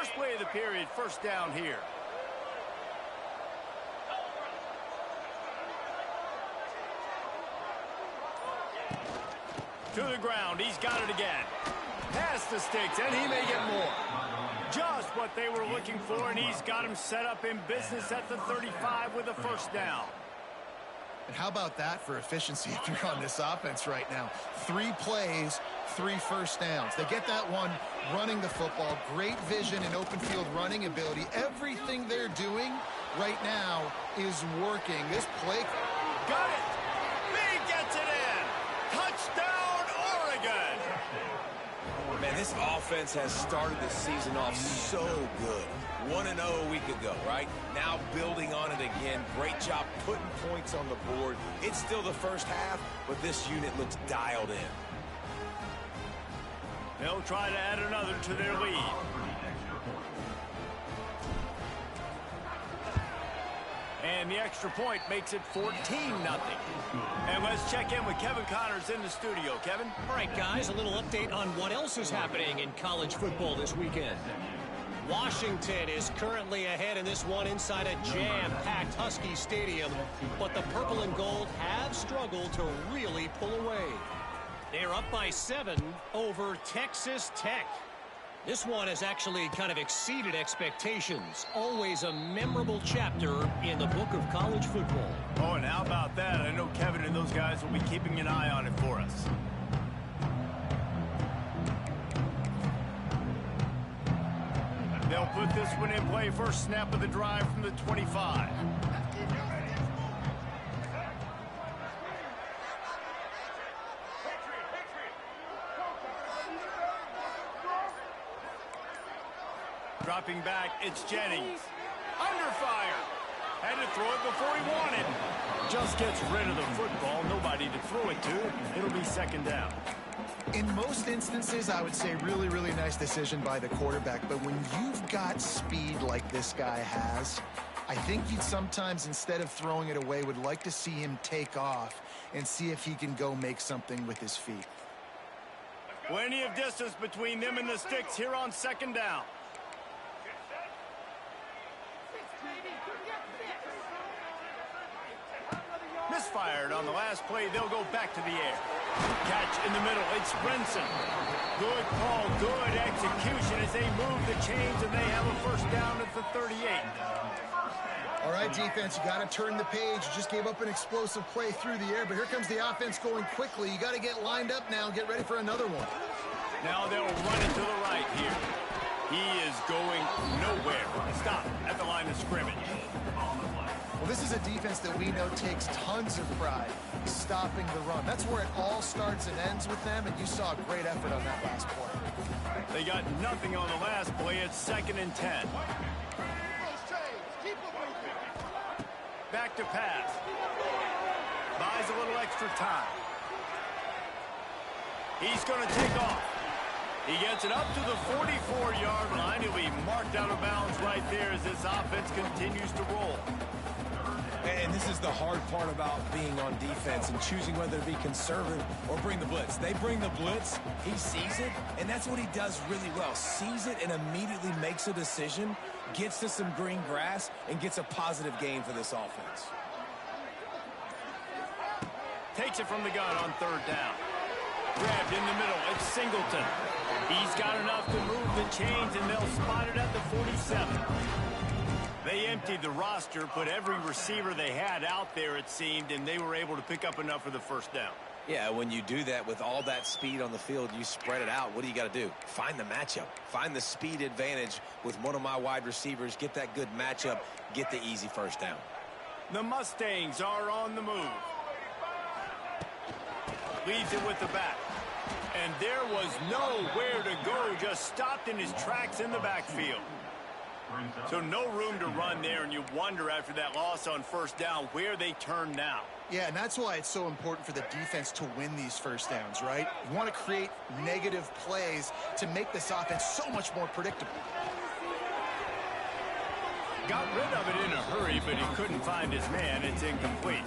First play of the period, first down here. To the ground, he's got it again. Past the sticks, and he may get more. Just what they were looking for, and he's got him set up in business at the 35 with a first down. And how about that for efficiency if you're on this offense right now? 3 plays, 3 first downs. They get that one running the football, great vision and open field running ability. Everything they're doing right now is working. This play... Got it! He gets it in! Touchdown, Oregon! Man, this offense has started the season off so good. 1-0 a week ago, right? Now building on it again. Great job putting points on the board. It's still the first half, but this unit looks dialed in. They'll try to add another to their lead. And the extra point makes it 14-0. And let's check in with Kevin Connors in the studio. Kevin? All right, guys, a little update on what else is happening in college football this weekend. Washington is currently ahead in this one inside a jam-packed Husky Stadium, but the purple and gold have struggled to really pull away. They're up by 7 over Texas Tech. This one has actually kind of exceeded expectations. Always a memorable chapter in the book of college football. Oh, and how about that? I know Kevin and those guys will be keeping an eye on it for us. They'll put this one in play. First snap of the drive from the 25. Dropping back, it's Jennings. Under fire. Had to throw it before he wanted. Just gets rid of the football. Nobody to throw it to. It'll be second down. In most instances, I would say really, really nice decision by the quarterback. But when you've got speed like this guy has, I think you'd sometimes, instead of throwing it away, would like to see him take off and see if he can go make something with his feet. Plenty of distance between them and the sticks here on second down. Misfired on the last play. They'll go back to the air. Catch in the middle. It's Brinson. Good call, good execution as they move the chains, and they have a first down at the 38. All right, defense, you got to turn the page. You just gave up an explosive play through the air, but here comes the offense going quickly. You got to get lined up now and get ready for another one. Now they'll run it to the right here. He is going nowhere. Stop at the line of scrimmage. Well, this is a defense that we know takes tons of pride stopping the run. That's where it all starts and ends with them, and you saw a great effort on that last play. They got nothing on the last play. It's 2nd and 10. Back to pass. Buys a little extra time. He's going to take off. He gets it up to the 44-yard line. He'll be marked out of bounds right there as this offense continues to roll. And this is the hard part about being on defense and choosing whether to be conservative or bring the blitz. They bring the blitz, he sees it, and that's what he does really well. Sees it and immediately makes a decision, gets to some green grass, and gets a positive gain for this offense. Takes it from the gun on 3rd down. Grabbed in the middle, it's Singleton. He's got enough to move the chains, and they'll spot it at the 47. They emptied the roster, put every receiver they had out there, it seemed, and they were able to pick up enough for the first down. Yeah, when you do that with all that speed on the field, you spread it out. What do you got to do? Find the matchup. Find the speed advantage with one of my wide receivers. Get that good matchup. Get the easy first down. The Mustangs are on the move. Leads it with the back. And there was nowhere to go. Just stopped in his tracks in the backfield. So no room to run there, and you wonder after that loss on first down where they turn now. Yeah, and that's why it's so important for the defense to win these first downs, right? You want to create negative plays to make this offense so much more predictable. Got rid of it in a hurry, but he couldn't find his man. It's incomplete.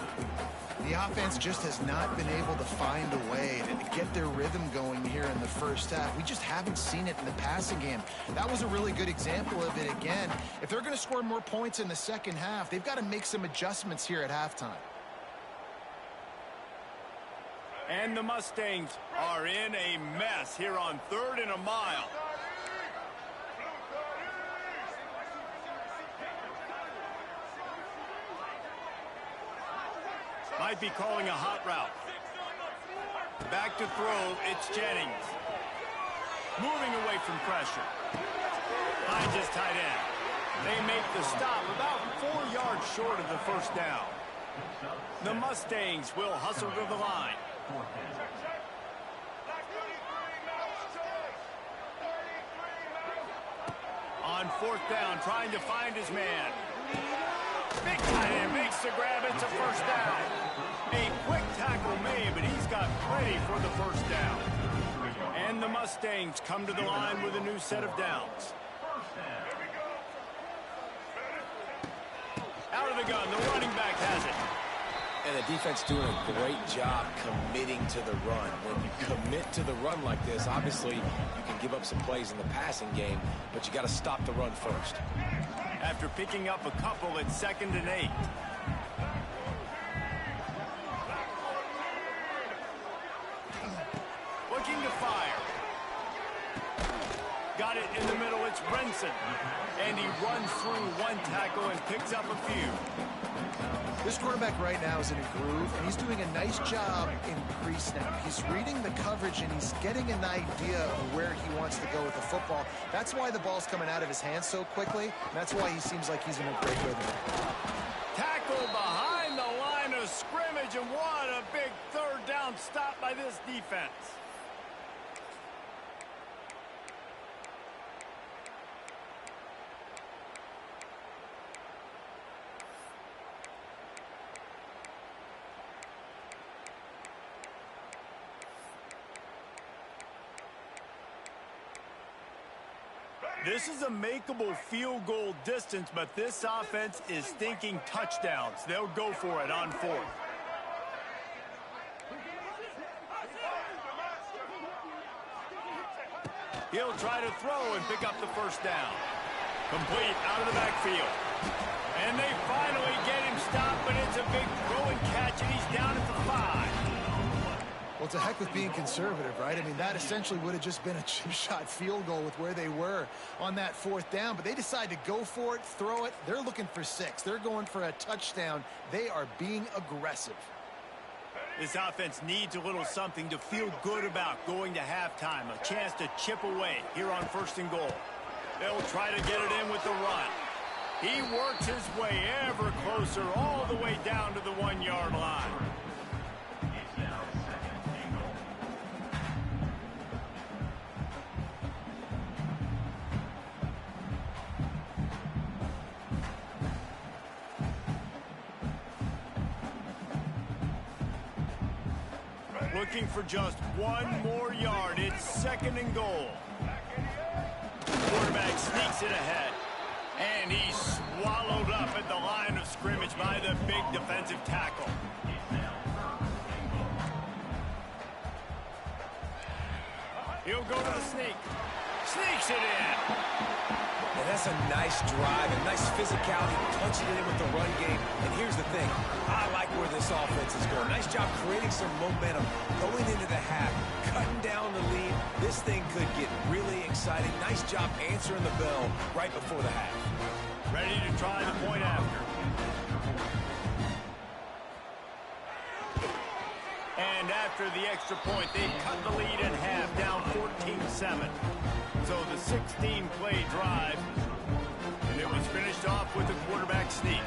The offense just has not been able to find a way to get their rhythm going here in the first half. We just haven't seen it in the passing game. That was a really good example of it again. If they're going to score more points in the second half, they've got to make some adjustments here at halftime. And the Mustangs are in a mess here on 3rd and a mile. Might be calling a hot route. Back to throw, it's Jennings. Moving away from pressure. Finds his tight end. They make the stop about 4 yards short of the first down. The Mustangs will hustle to the line. On 4th down, trying to find his man. Big tight end makes the grab. It's a first down. A quick tackle made, but he's got plenty for the first down. And the Mustangs come to the line with a new set of downs. Out of the gun, the running back has it. And the defense doing a great job committing to the run. When you commit to the run like this, obviously you can give up some plays in the passing game, but you got to stop the run first. After picking up a couple, it's 2nd and 8. Looking to fire. Got it in the middle, it's Brinson. And he runs through one tackle and picks up a few. This quarterback right now is in a groove, and he's doing a nice job in pre-snap. He's reading the coverage, and he's getting an idea of where he wants to go with the football. That's why the ball's coming out of his hands so quickly, and that's why he seems like he's in a great rhythm. Tackle behind the line of scrimmage, and what a big 3rd down stop by this defense. This is a makeable field goal distance, but this offense is thinking touchdowns. They'll go for it on 4th. He'll try to throw and pick up the first down. Complete out of the backfield. And they finally get him stopped, but it's a big throw and catch, and he's down at the 5. Well, it's a heck with being conservative, right? I mean, that essentially would have just been a chip-shot field goal with where they were on that 4th down. But they decide to go for it, throw it. They're looking for 6. They're going for a touchdown. They are being aggressive. This offense needs a little something to feel good about going to halftime. A chance to chip away here on 1st and goal. They'll try to get it in with the run. He works his way ever closer all the way down to the 1-yard line. Looking for just 1 more yard. It's 2nd and goal. Quarterback sneaks it ahead. And he's swallowed up at the line of scrimmage by the big defensive tackle. He'll go to the sneak. Sneaks it in. And that's a nice drive, a nice physicality, punching it in with the run game. And here's the thing. I like where this offense is going. Nice job creating some momentum going into the half, cutting down the lead. This thing could get really exciting. Nice job answering the bell right before the half. Ready to try the point after. And after the extra point, they cut the lead in half, down 14-7. So the 16-play drive, and it was finished off with a quarterback sneak.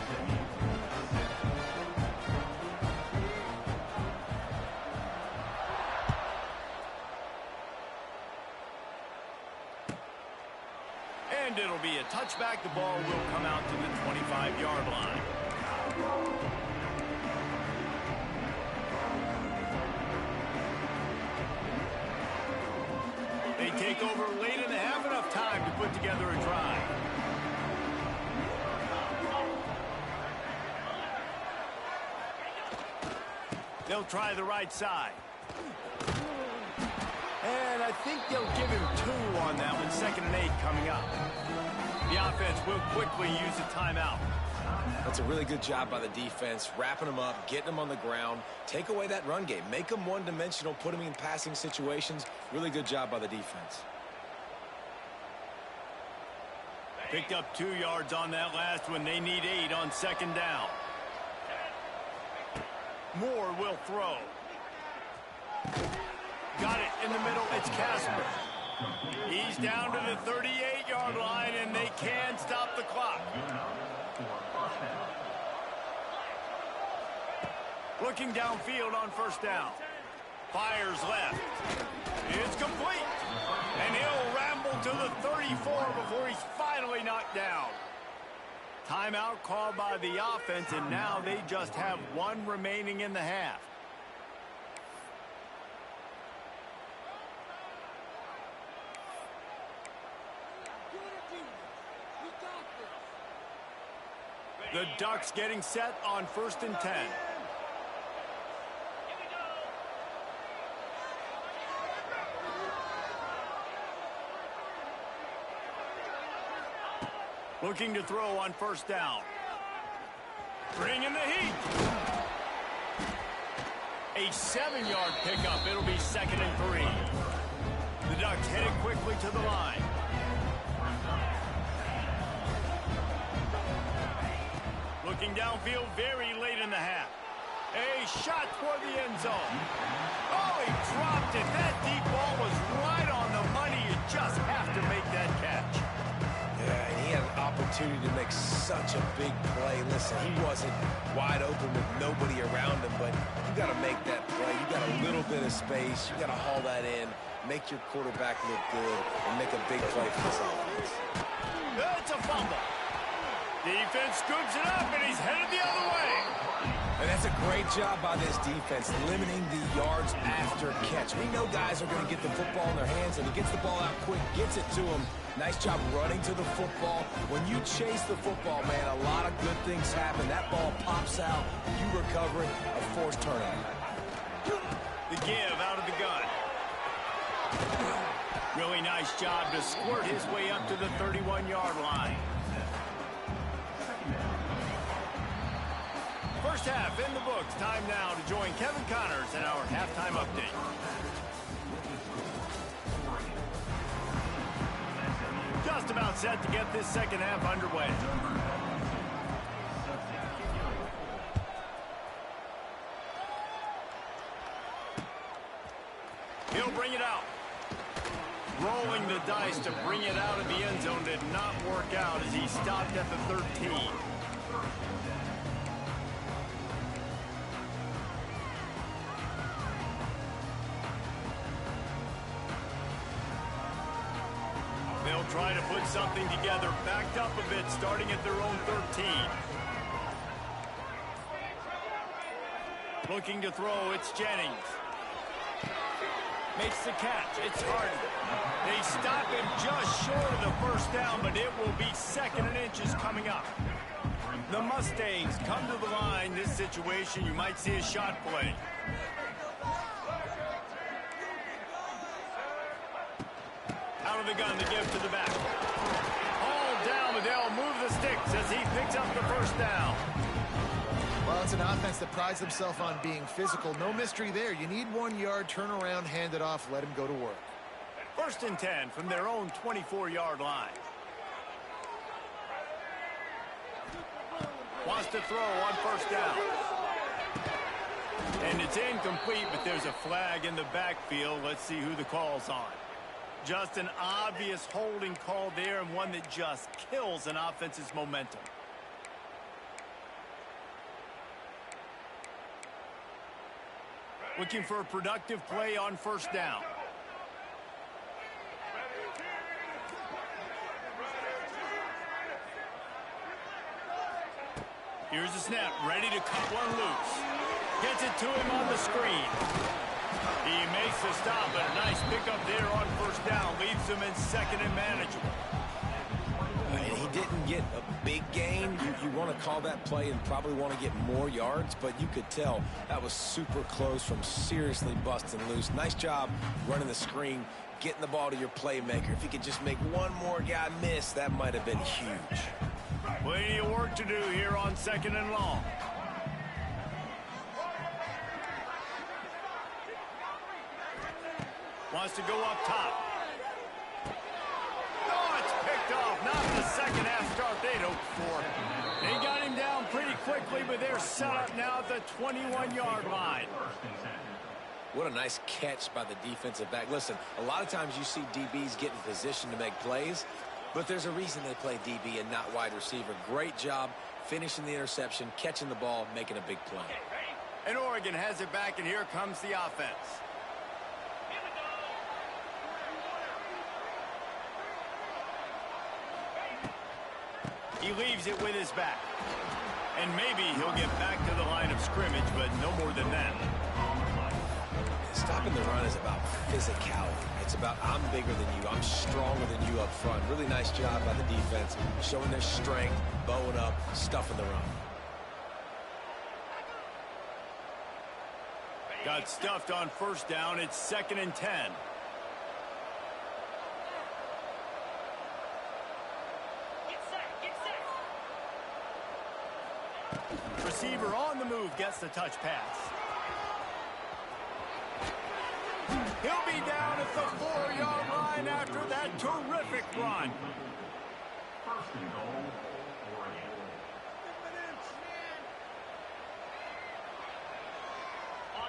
And it'll be a touchback. The ball will come out to the 25-yard line. They take over late and they have enough time to put together a drive. They'll try the right side. And I think they'll give him 2 on that one. 2nd and 8 coming up. The offense will quickly use a timeout. That's a really good job by the defense, wrapping them up, getting them on the ground. Take away that run game. Make them one-dimensional, put them in passing situations. Really good job by the defense. Picked up 2 yards on that last one. They need 8 on 2nd down. Moore will throw. Got it in the middle. It's Casper. He's down to the 38-yard line, and they can stop the clock. Looking downfield on 1st down. Fires left. It's complete. And he'll ramble to the 34 before he's finally knocked down. Timeout called by the offense, and now they just have 1 remaining in the half. The Ducks getting set on 1st and 10. Looking to throw on 1st down. Bringing the heat. A 7-yard pickup. It'll be 2nd and 3. The Ducks headed quickly to the line. Looking downfield very late in the half. A shot toward the end zone. Oh, he dropped it. That deep ball was right on the money. You just have to make that catch. Yeah, and he had an opportunity to make such a big play. Listen, he wasn't wide open with nobody around him, but you got to make that play. You got a little bit of space. You got to haul that in, make your quarterback look good, and make a big play for this offense. That's a fumble. Defense scoops it up, and he's headed the other way. And that's a great job by this defense, limiting the yards after catch. We know guys are going to get the football in their hands, and he gets the ball out quick, gets it to him. Nice job running to the football. When you chase the football, man, a lot of good things happen. That ball pops out, you recover it, a forced turnover. The give out of the gun. Really nice job to squirt his way up to the 31-yard line. First half in the books. Time now to join Kevin Connors in our halftime update. Just about set to get this 2nd half underway. He'll bring it out. Rolling the dice to bring it out of the end zone did not work out as he stopped at the 13. They'll try to put something together, backed up a bit, starting at their own 13. Looking to throw, it's Jennings. Makes the catch, it's Harden. They stop him just short of the 1st down, but it will be 2nd and inches coming up. The Mustangs come to the line. This situation, you might see a shot play. Out of the gun, the give to the back. All down, but they'll move the sticks as he picks up the 1st down. Well, it's an offense that prides themselves on being physical. No mystery there. You need 1 yard, turn around, hand it off, let him go to work. 1st and 10 from their own 24-yard line. Wants to throw on 1st down. And it's incomplete, but there's a flag in the backfield. Let's see who the call's on. Just an obvious holding call there, and one that just kills an offense's momentum. Looking for a productive play on 1st down. Here's the snap, ready to cut one loose. Gets it to him on the screen. He makes the stop, but a nice pickup there on 1st down. Leaves him in 2nd and manageable. And he didn't get a big gain, you want to call that play and probably want to get more yards, but you could tell that was super close from seriously busting loose. Nice job running the screen, getting the ball to your playmaker. If he could just make one more guy miss, that might have been huge. Plenty of work to do here on 2nd and long. Wants to go up top. Oh, it's picked off. Not the second half start they'd hoped for. They got him down pretty quickly, but they're set up now at the 21-yard line. What a nice catch by the defensive back. Listen, a lot of times you see DBs get in position to make plays, but there's a reason they play DB and not wide receiver. Great job finishing the interception, catching the ball, making a big play. And Oregon has it back, and here comes the offense. He leaves it with his back. And maybe he'll get back to the line of scrimmage, but no more than that. Stopping the run is about physicality. It's about I'm bigger than you. I'm stronger than you up front. Really nice job by the defense, showing their strength, bowing up, stuffing the run. Got stuffed on 1st down. It's 2nd and 10. Receiver on the move gets the touch pass. He'll be down at the 4-yard line after that terrific run.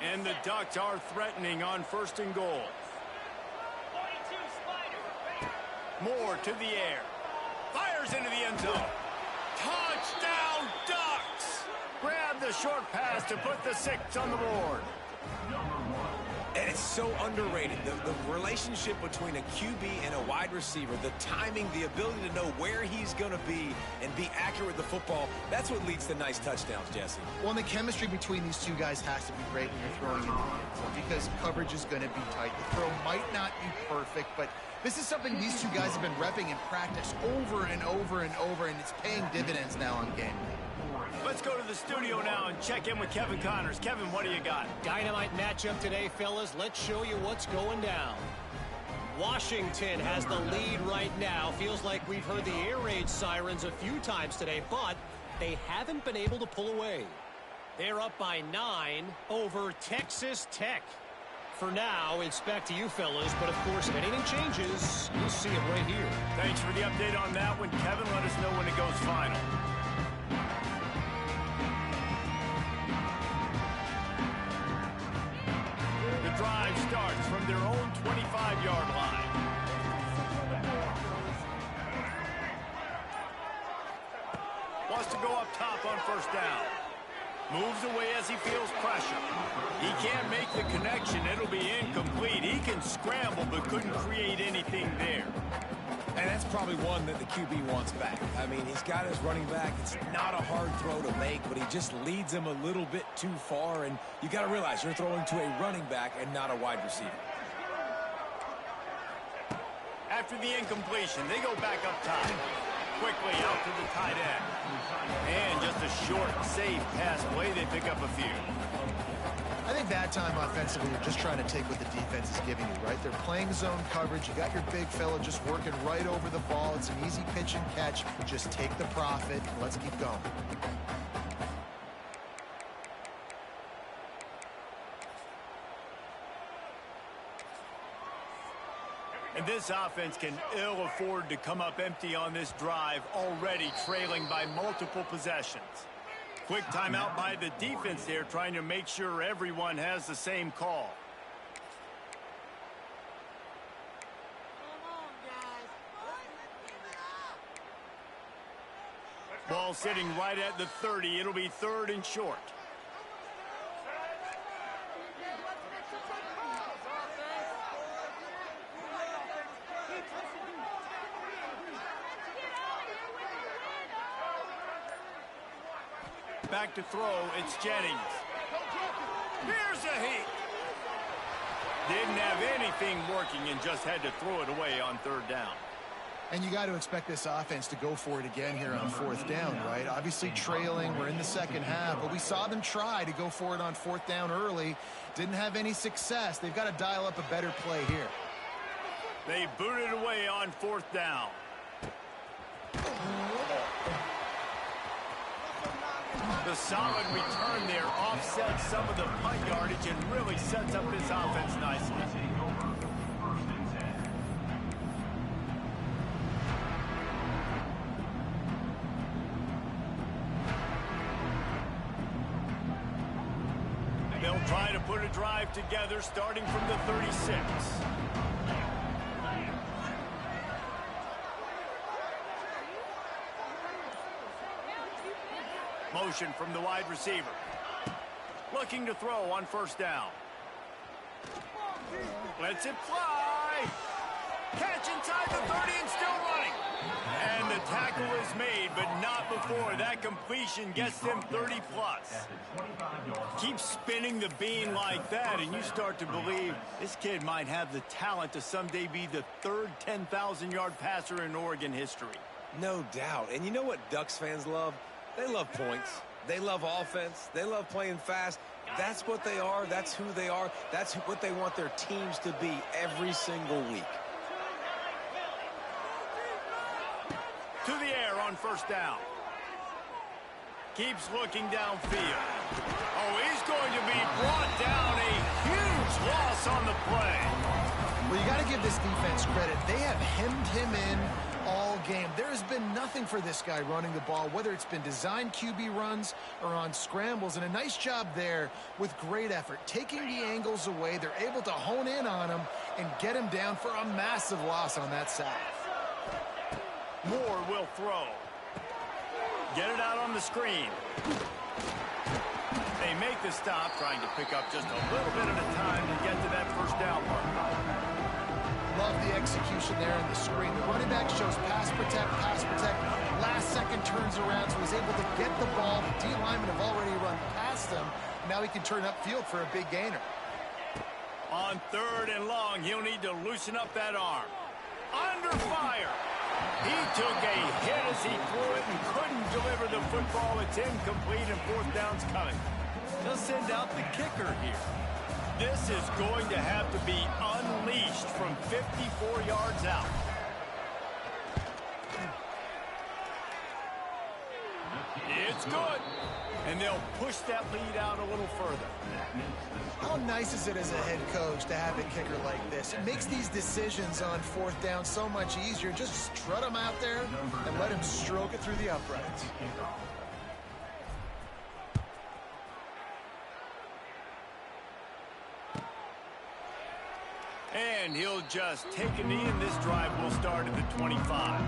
And the Ducks are threatening on 1st and goal. Moore to the air. Fires into the end zone. Touchdown, Ducks! Grab the short pass to put the 6 on the board. And it's so underrated. The relationship between a QB and a wide receiver, the timing, the ability to know where he's going to be and be accurate with the football, that's what leads to nice touchdowns, Jesse. Well, and the chemistry between these two guys has to be great when you're throwing into the end zone because coverage is going to be tight. The throw might not be perfect, but this is something these two guys have been repping in practice over and over and over, and it's paying dividends now on game day. Let's go to the studio now and check in with Kevin Connors. Kevin, what do you got? Dynamite matchup today, fellas. Let's show you what's going down. Washington has the lead right now. Feels like we've heard the air raid sirens a few times today, but they haven't been able to pull away. They're up by 9 over Texas Tech. For now, it's back to you, fellas, but of course, if anything changes, you'll see it right here. Thanks for the update on that one, Kevin. Let us know when it goes final. The drive starts from their own 25-yard line. Wants to go up top on 1st down. Moves away as he feels pressure. He can't make the connection. It'll be incomplete. He can scramble but couldn't create anything there. And that's probably one that the QB wants back. I mean, he's got his running back. It's not a hard throw to make, but he just leads him a little bit too far. And you got to realize you're throwing to a running back and not a wide receiver. After the incompletion, they go back up top. Quickly out to the tight end. And just a short, safe pass play. They pick up a few. I think that time offensively, you're just trying to take what the defense is giving you, right? They're playing zone coverage. You got your big fella just working right over the ball. It's an easy pitch and catch. Just take the profit. Let's keep going. And this offense can ill afford to come up empty on this drive, already trailing by multiple possessions. Quick timeout by the defense there, trying to make sure everyone has the same call. Ball sitting right at the 30. It'll be 3rd and short. Back to throw, it's Jennings. Here's a heat. Didn't have anything working and just had to throw it away on 3rd down. And you got to expect this offense to go for it again here on fourth down, right? Obviously trailing, we're in the second half, but we saw them try to go for it on fourth down early. Didn't have any success. They've got to dial up a better play here. They booted away on fourth down. The solid return there offsets some of the punt yardage and really sets up this offense nicely. They'll try to put a drive together starting from the 36. Motion from the wide receiver. Looking to throw on first down. Lets it fly. Catch inside the 30 and still running. And the tackle is made, but not before that completion gets them 30 plus. Keep spinning the bean like that, and you start to believe this kid might have the talent to someday be the third 10,000-yard passer in Oregon history. No doubt. And you know what Ducks fans love? They love points. They love offense. They love playing fast. That's what they are. That's who they are. That's what they want their teams to be every single week. To the air on first down. Keeps looking downfield. Oh, he's going to be brought down. A huge loss on the play. Well, you got to give this defense credit. They have hemmed him in all game. There has been nothing for this guy running the ball, whether it's been designed QB runs or on scrambles, and a nice job there with great effort. Taking the angles away, they're able to hone in on him and get him down for a massive loss on that sack. Moore will throw. Get it out on the screen. They make the stop, trying to pick up just a little bit at a time to get to that first down mark. Love the execution there in the screen. The running back shows pass protect, pass protect. Last second turns around, so he's able to get the ball. The D linemen have already run past him. Now he can turn upfield for a big gainer. On third and long, he'll need to loosen up that arm. Under fire. He took a hit as he threw it and couldn't deliver the football. It's incomplete and fourth down's coming. They'll send out the kicker here. This is going to have to be unleashed from 54 yards out. It's good. And they'll push that lead out a little further. How nice is it as a head coach to have a kicker like this? It makes these decisions on fourth down so much easier. Just strut him out there and let him stroke it through the uprights. And he'll just take a knee, and this drive will start at the 25.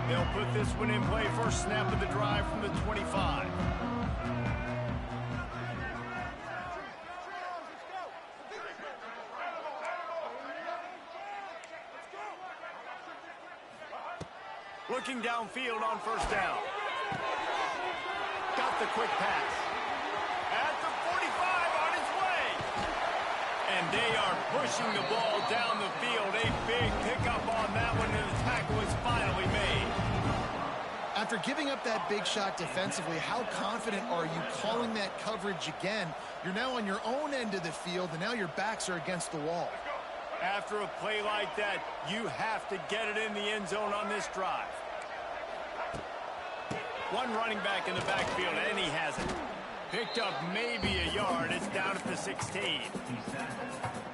They'll put this one in play. First snap of the drive from the 25. Looking downfield on first down. Got the quick pass. At the 45 on its way. And they are pushing the ball down the field. A big pickup on that one, and the tackle is finally made. After giving up that big shot defensively, how confident are you calling that coverage again? You're now on your own end of the field, and now your backs are against the wall. After a play like that, you have to get it in the end zone on this drive. One running back in the backfield, and he has it. Picked up maybe a yard. It's down at the 16.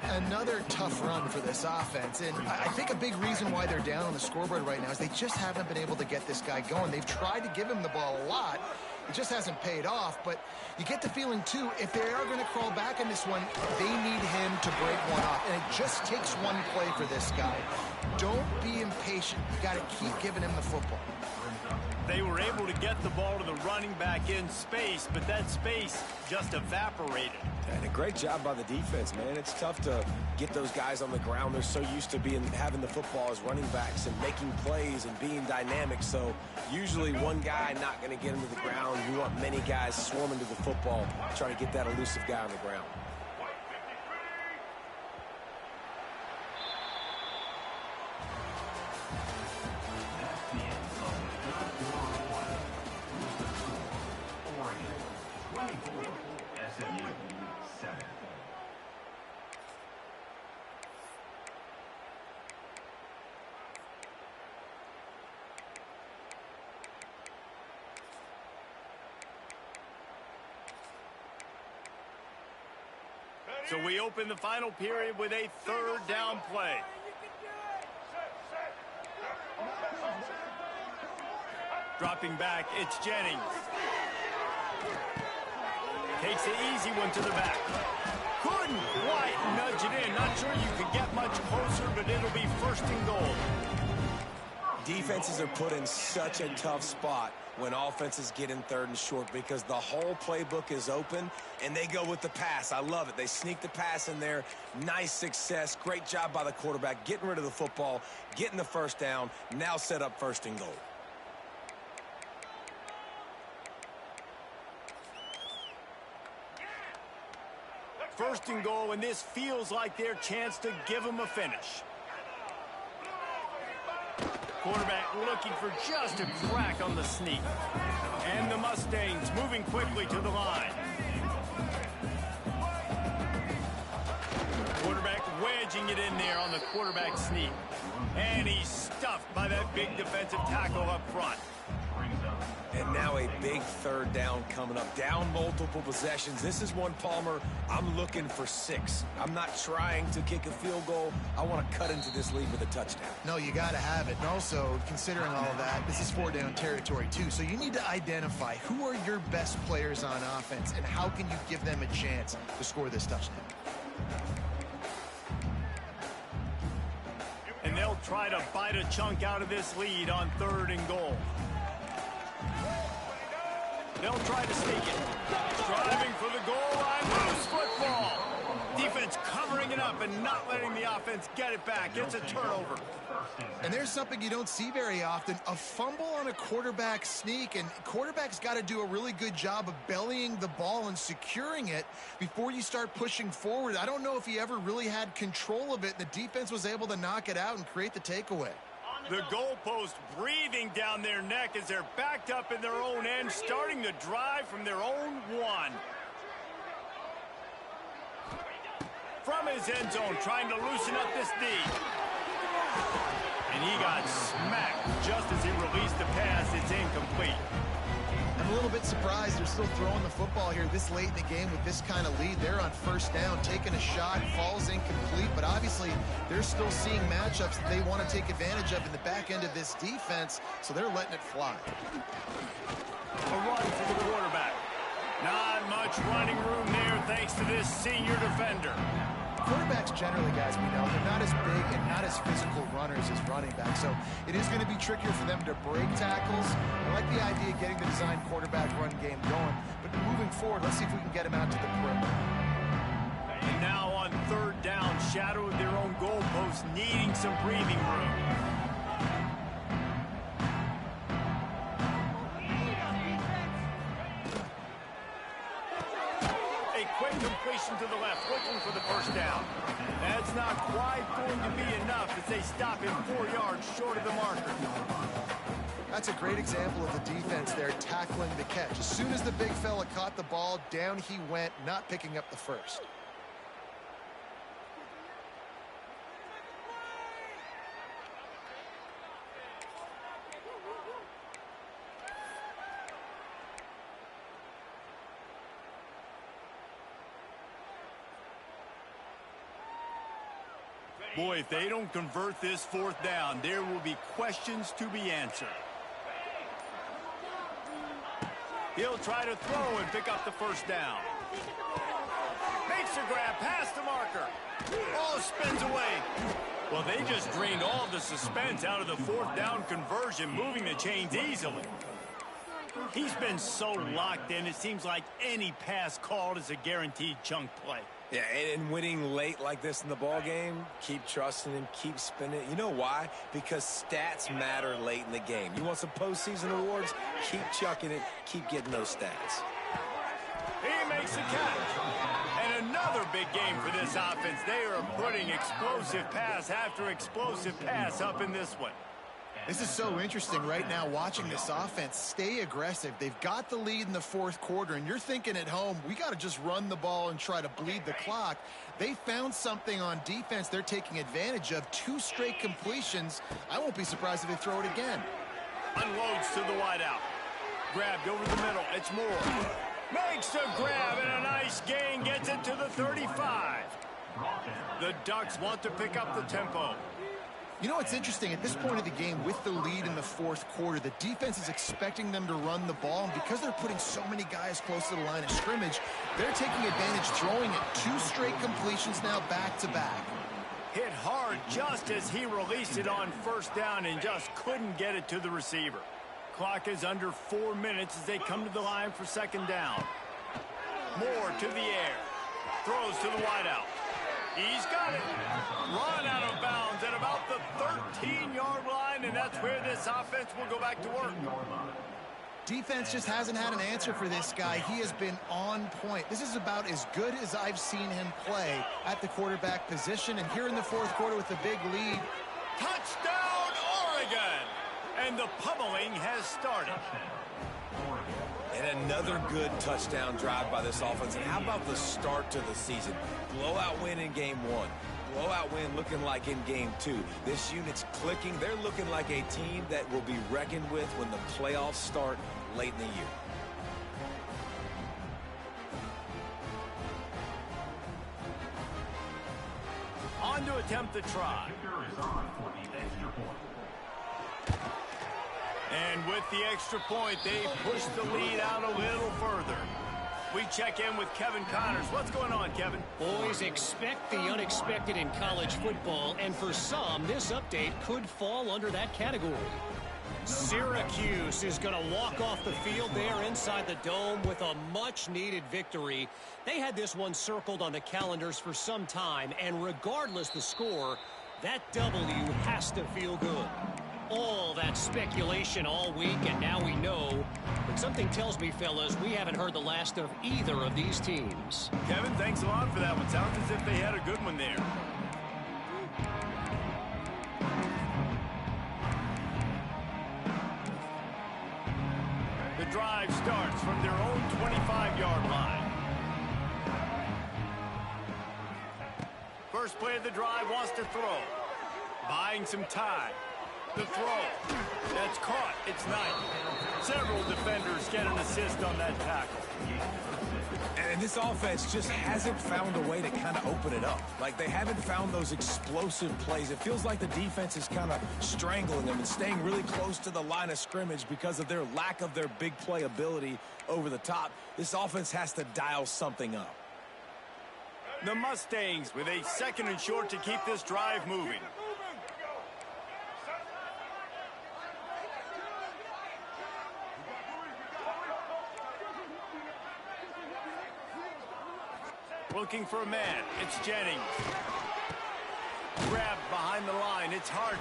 Another tough run for this offense, and I think a big reason why they're down on the scoreboard right now is they just haven't been able to get this guy going. They've tried to give him the ball a lot. It just hasn't paid off, but you get the feeling, too, if they are going to crawl back in this one, they need him to break one off, and it just takes one play for this guy. Don't be impatient. You got to keep giving him the football. They were able to get the ball to the running back in space, but that space just evaporated. And a great job by the defense, man. It's tough to get those guys on the ground. They're so used to having the football as running backs and making plays and being dynamic. So usually one guy not going to get him to the ground. You want many guys swarming to the football, trying to get that elusive guy on the ground. So we open the final period with a third down play. Dropping back, it's Jennings. Takes the easy one to the back. Couldn't quite nudge it in. Not sure you could get much closer, but it'll be first and goal. Defenses are put in such a tough spot when offenses get in third and short because the whole playbook is open and they go with the pass. I love it. They sneak the pass in there. Nice success. Great job by the quarterback getting rid of the football, getting the first down, now set up first and goal. First and goal, and this feels like their chance to give them a finish. Quarterback looking for just a crack on the sneak. And the Mustangs moving quickly to the line. Quarterback wedging it in there on the quarterback sneak. And he's stuffed by that big defensive tackle up front. And now a big third down coming up. Down multiple possessions. This is one, Palmer, I'm looking for 6. I'm not trying to kick a field goal. I want to cut into this lead with a touchdown. No, you got to have it. And also, considering all of that, this is 4-down territory, too. So you need to identify who are your best players on offense and how can you give them a chance to score this touchdown. And they'll try to bite a chunk out of this lead on third and goal. They'll try to sneak it. Driving for the goal line. Loose football. Defense covering it up and not letting the offense get it back. It's a turnover. And there's something you don't see very often, a fumble on a quarterback sneak, and quarterback's got to do a really good job of bellying the ball and securing it before you start pushing forward. I don't know if he ever really had control of it, and the defense was able to knock it out and create the takeaway. The goalpost breathing down their neck as they're backed up in their own end, starting the drive from their own 1. From his end zone, trying to loosen up this D. And he got smacked just as he released the pass. It's incomplete. I'm a little bit surprised they're still throwing the football here this late in the game with this kind of lead. They're on first down, taking a shot, falls incomplete, but obviously they're still seeing matchups that they want to take advantage of in the back end of this defense, so they're letting it fly. A run for the quarterback. Not much running room there thanks to this senior defender. Quarterbacks generally, guys, we know, they're not as big and not as physical runners as running backs, so it is going to be trickier for them to break tackles. I like the idea of getting the design quarterback run game going, but moving forward, let's see if we can get him out to the perimeter. And now on third down, shadow of their own goalpost, needing some breathing room. Quick completion to the left, looking for the first down. That's not quite going to be enough as they stop him 4 yards short of the marker. That's a great example of the defense there tackling the catch. As soon as the big fella caught the ball, down he went, not picking up the first. Boy, if they don't convert this fourth down, there will be questions to be answered. He'll try to throw and pick up the first down. Makes a grab past the marker. Ball spins away. Well, they just drained all the suspense out of the fourth down conversion, moving the chains easily. He's been so locked in, it seems like any pass called is a guaranteed chunk play. Yeah, and winning late like this in the ball game, keep trusting him, keep spinning. You know why? Because stats matter late in the game. You want some postseason awards? Keep chucking it, keep getting those stats. He makes a catch. And another big game for this offense. They are putting explosive pass after explosive pass up in this one. This is so interesting right now watching this offense stay aggressive. They've got the lead in the fourth quarter, and you're thinking at home, we got to just run the ball and try to bleed the clock. They found something on defense they're taking advantage of. 2 straight completions. I won't be surprised if they throw it again. Unloads to the wideout. Grabbed over the middle. It's Moore. Makes a grab and a nice gain. Gets it to the 35. The Ducks want to pick up the tempo. You know, it's interesting. At this point of the game, with the lead in the fourth quarter, the defense is expecting them to run the ball. And because they're putting so many guys close to the line of scrimmage, they're taking advantage, throwing it 2 straight completions now back-to-back. Hit hard just as he released it on first down and just couldn't get it to the receiver. Clock is under 4 minutes as they come to the line for second down. Moore to the air. Throws to the wideout. He's got it. Run out of bounds at about the 13-yard line, and that's where this offense will go back to work. Defense just hasn't had an answer for this guy. He has been on point. This is about as good as I've seen him play at the quarterback position. And here in the fourth quarter with a big lead. Touchdown, Oregon! And the pummeling has started. And another good touchdown drive by this offense. And how about the start to the season? Blowout win in game 1. Blowout win looking like in game 2. This unit's clicking. They're looking like a team that will be reckoned with when the playoffs start late in the year. On to attempt the try. And with the extra point, they push the lead out a little further. We check in with Kevin Connors. What's going on, Kevin? Boys, expect the unexpected in college football, and for some, this update could fall under that category. Syracuse is going to walk off the field there inside the dome with a much-needed victory. They had this one circled on the calendars for some time, and regardless the score, that W has to feel good. All that speculation all week, and now we know. But something tells me, fellas, we haven't heard the last of either of these teams. Kevin, thanks a lot for that one. Sounds as if they had a good one there. The drive starts from their own 25-yard line. First play of the drive, wants to throw. Buying some time. The throw. That's caught. It's nice. Several defenders get an assist on that tackle. And this offense just hasn't found a way to kind of open it up. Like, they haven't found those explosive plays. It feels like the defense is kind of strangling them and staying really close to the line of scrimmage because of their lack of their big play ability over the top. This offense has to dial something up. The Mustangs with a second and short to keep this drive moving. Looking for a man. It's Jennings. Grabbed behind the line. It's Harden.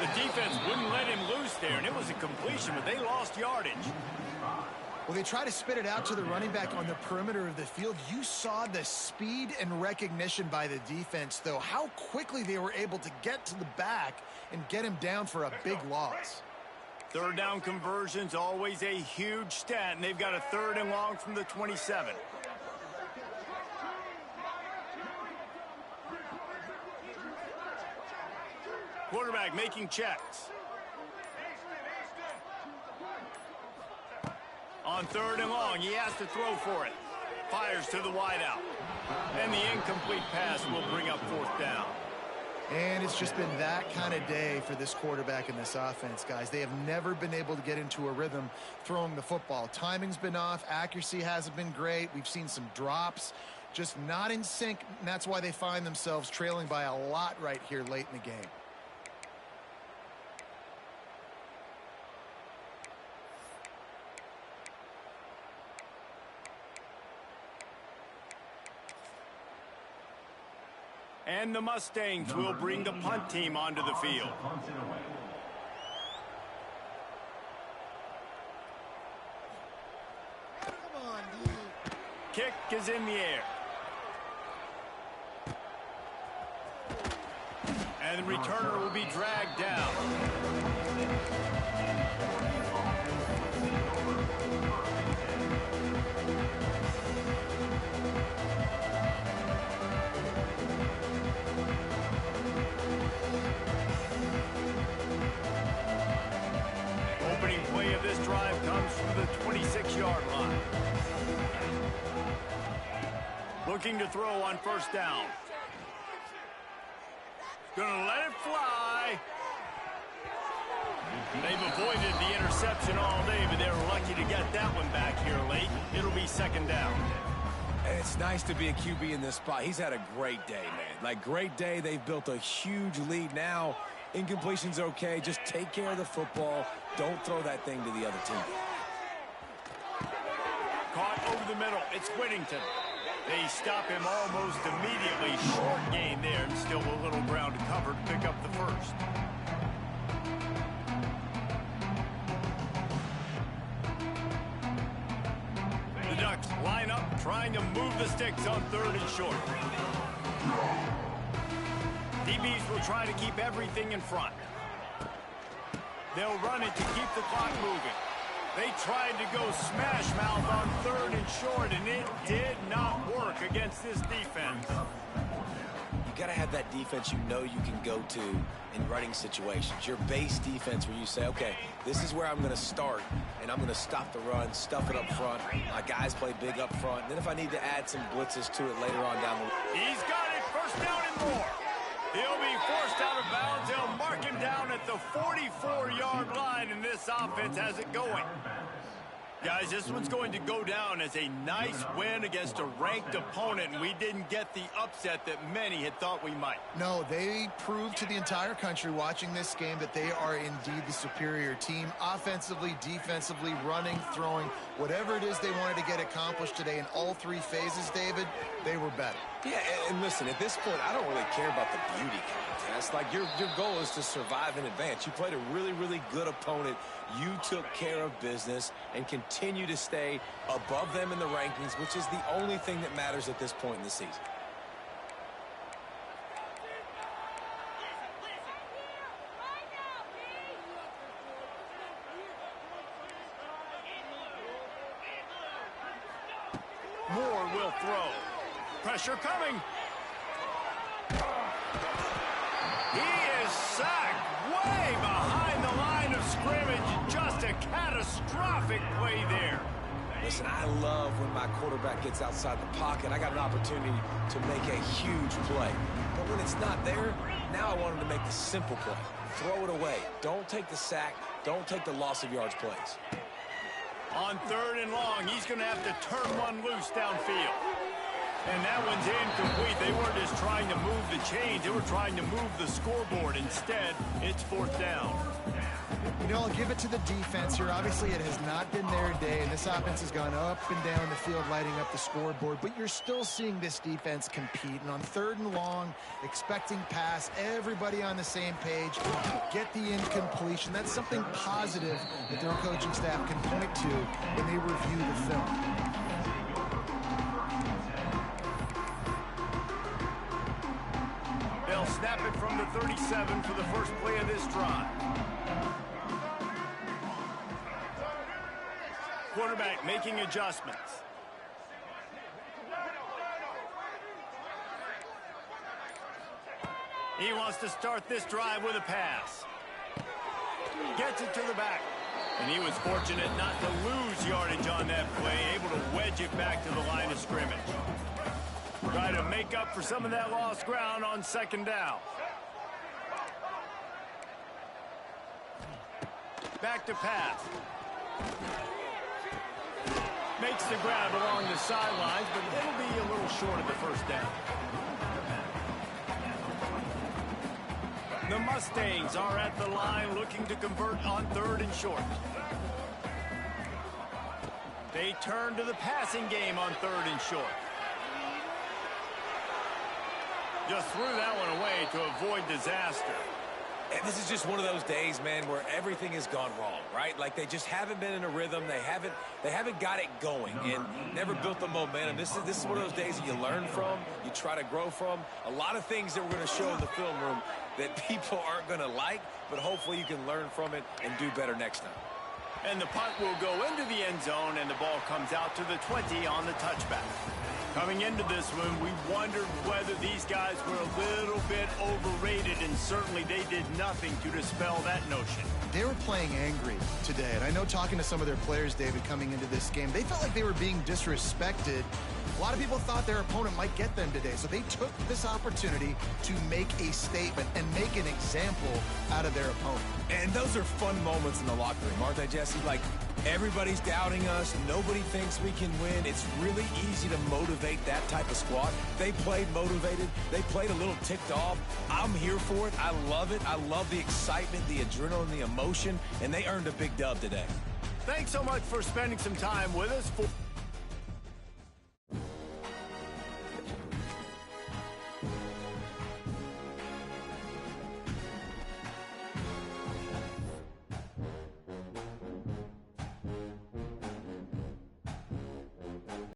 The defense wouldn't let him loose there, and it was a completion, but they lost yardage. Well, they try to spit it out to the running back on the perimeter of the field. You saw the speed and recognition by the defense, though. How quickly they were able to get to the back and get him down for a big loss. Third down conversion's always a huge stat, and they've got a third and long from the 27. Quarterback making checks. On third and long, he has to throw for it. Fires to the wideout. And the incomplete pass will bring up fourth down. And it's just been that kind of day for this quarterback and this offense, guys. They have never been able to get into a rhythm throwing the football. Timing's been off. Accuracy hasn't been great. We've seen some drops. Just not in sync, and that's why they find themselves trailing by a lot right here late in the game. And the Mustangs will bring the punt team onto the field. Kick is in the air. And the returner will be dragged down. Opening play of this drive comes from the 26-yard line. Looking to throw on first down. Gonna let it fly. They've avoided the interception all day, but they were lucky to get that one back here late. It'll be second down. And it's nice to be a QB in this spot. He's had a great day, man. Like, great day. They've built a huge lead now. Incompletion's okay. Just take care of the football. Don't throw that thing to the other team. Caught over the middle. It's Whittington. They stop him almost immediately. Short gain there, and still a little ground to cover to pick up the first. The Ducks line up, trying to move the sticks on third and short. DBs will try to keep everything in front. They'll run it to keep the clock moving. They tried to go smash mouth on third and short, and it did not work against this defense. You got to have that defense you know you can go to in running situations. Your base defense where you say, okay, this is where I'm going to start, and I'm going to stop the run, stuff it up front. My guys play big up front. Then if I need to add some blitzes to it later on down the road. He's got it, first down and more. He'll be forced out of bounds. They'll mark him down at the 44-yard line, and this offense has it going. Guys, this one's going to go down as a nice win against a ranked opponent, and we didn't get the upset that many had thought we might. No, they proved to the entire country watching this game that they are indeed the superior team. Offensively, defensively, running, throwing, whatever it is they wanted to get accomplished today in all three phases, David, they were better. Yeah, and listen, at this point, I don't really care about the beauty contest. Like, your goal is to survive and advance. You played a really, really good opponent. You took care of business and continue to stay above them in the rankings, which is the only thing that matters at this point in the season. Moore will throw. Pressure coming. He is sacked way behind the line of scrimmage. Just a catastrophic play there. Listen, I love when my quarterback gets outside the pocket. I got an opportunity to make a huge play. But when it's not there, now I want him to make the simple play. Throw it away. Don't take the sack. Don't take the loss of yards plays. On third and long, he's going to have to turn one loose downfield. And that one's incomplete. They weren't just trying to move the chains. They were trying to move the scoreboard. Instead, it's fourth down. You know, I'll give it to the defense here. Obviously, it has not been their day, and this offense has gone up and down the field, lighting up the scoreboard. But you're still seeing this defense compete. And on third and long, expecting pass, everybody on the same page, get the incompletion. That's something positive that their coaching staff can point to when they review the film. They'll snap it from the 37 for the first play of this drive. Quarterback making adjustments. He wants to start this drive with a pass. Gets it to the back. And he was fortunate not to lose yardage on that play, able to wedge it back to the line of scrimmage. Try to make up for some of that lost ground on second down. Back to pass. Makes the grab along the sidelines, but it'll be a little short of the first down. The Mustangs are at the line looking to convert on third and short. They turn to the passing game on third and short. Just threw that one away to avoid disaster. And this is just one of those days, man, where everything has gone wrong, right? Like, they just haven't been in a rhythm. They haven't got it going and never built the momentum. This is one of those days that you learn from, you try to grow from. A lot of things that we're going to show in the film room that people aren't going to like, but hopefully you can learn from it and do better next time. And the punt will go into the end zone, and the ball comes out to the 20 on the touchback. Coming into this one, we wondered whether these guys were a little bit overrated, and certainly they did nothing to dispel that notion. They were playing angry today, and I know talking to some of their players, David, coming into this game, they felt like they were being disrespected A lot of people thought their opponent might get them today, so they took this opportunity to make a statement and make an example out of their opponent. And those are fun moments in the locker room, aren't they, Jesse? Like, everybody's doubting us. Nobody thinks we can win. It's really easy to motivate that type of squad. They played motivated. They played a little ticked off. I'm here for it. I love it. I love the excitement, the adrenaline, the emotion, and they earned a big dub today. Thanks so much for spending some time with us.